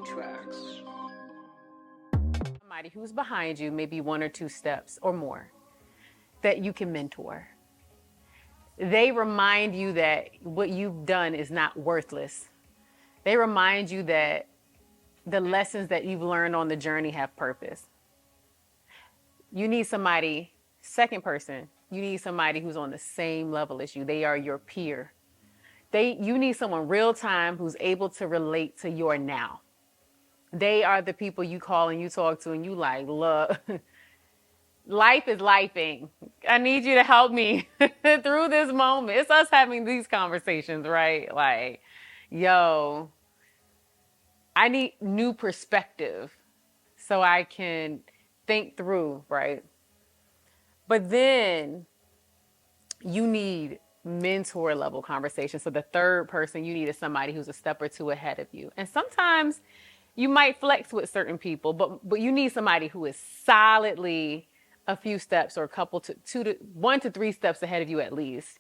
tracks. Somebody who's behind you, maybe one or two steps or more, that you can mentor. They remind you that what you've done is not worthless. They remind you that the lessons that you've learned on the journey have purpose. You need somebody, second person, you need somebody who's on the same level as you. They are your peer. You need someone real time who's able to relate to your now. They are the people you call and you talk to and you like, look, life is lifing. I need you to help me through this moment. It's us having these conversations, right? Like, yo, I need new perspective so I can think through, right? But then you need mentor level conversation. So the third person you need is somebody who's a step or two ahead of you. And sometimes you might flex with certain people, but you need somebody who is solidly a few steps or a couple to 1 to 3 steps ahead of you at least.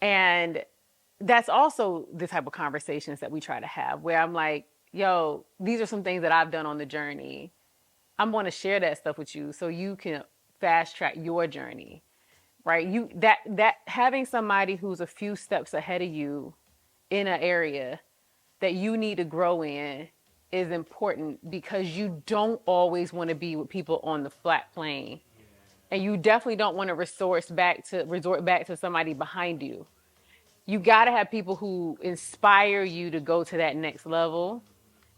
And that's also the type of conversations that we try to have where I'm like, yo, these are some things that I've done on the journey. I'm going to share that stuff with you so you can fast track your journey, right? That having somebody who's a few steps ahead of you in an area that you need to grow in is important because you don't always want to be with people on the flat plane. And you definitely don't want to resort back to somebody behind you. You got to have people who inspire you to go to that next level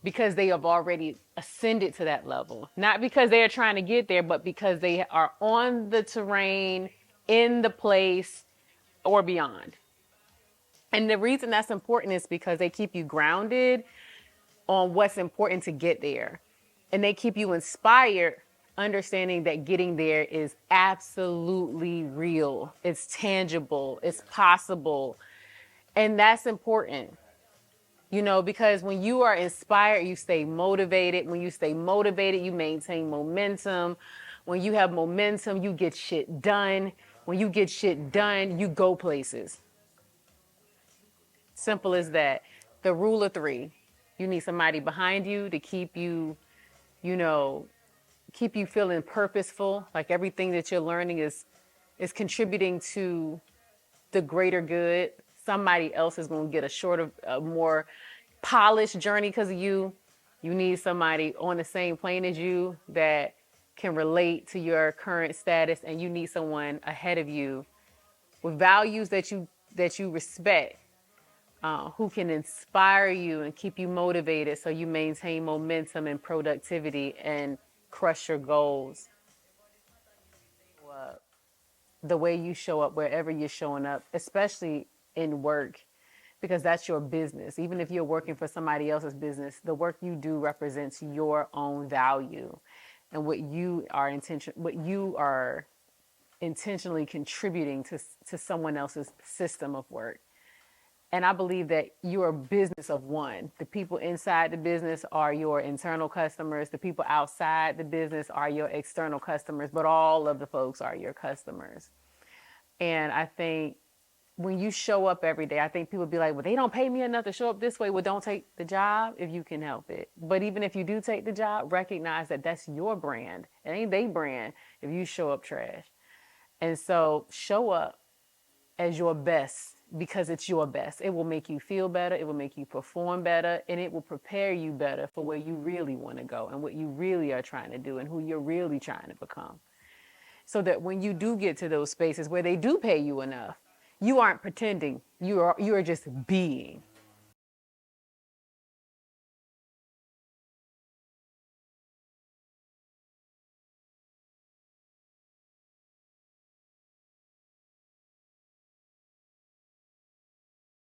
because they have already ascended to that level. Not because they are trying to get there, but because they are on the terrain, in the place, or beyond. And the reason that's important is because they keep you grounded on what's important to get there. And they keep you inspired, understanding that getting there is absolutely real. It's tangible. It's possible. And that's important, because when you are inspired, you stay motivated. When you stay motivated, you maintain momentum. When you have momentum, you get shit done. When you get shit done, you go places. Simple as that. The rule of 3. You need somebody behind you to keep you, keep you feeling purposeful. Like everything that you're learning is contributing to the greater good. Somebody else is going to get a more polished journey because of you. You need somebody on the same plane as you that can relate to your current status, and you need someone ahead of you with values that you respect, who can inspire you and keep you motivated so you maintain momentum and productivity and crush your goals. The way you show up wherever you're showing up, especially in work, because that's your business. Even if you're working for somebody else's business, the work you do represents your own value and what you are intentionally contributing to someone else's system of work. And I believe that you're a business of one. The people inside the business are your internal customers. The people outside the business are your external customers, but all of the folks are your customers. And I think when you show up every day, I think people be like, well, they don't pay me enough to show up this way. Well, don't take the job if you can help it. But even if you do take the job, recognize that that's your brand. It ain't their brand if you show up trash. And so show up as your best because it's your best. It will make you feel better. It will make you perform better. And it will prepare you better for where you really want to go and what you really are trying to do and who you're really trying to become. So that when you do get to those spaces where they do pay you enough, you aren't pretending. You are just being.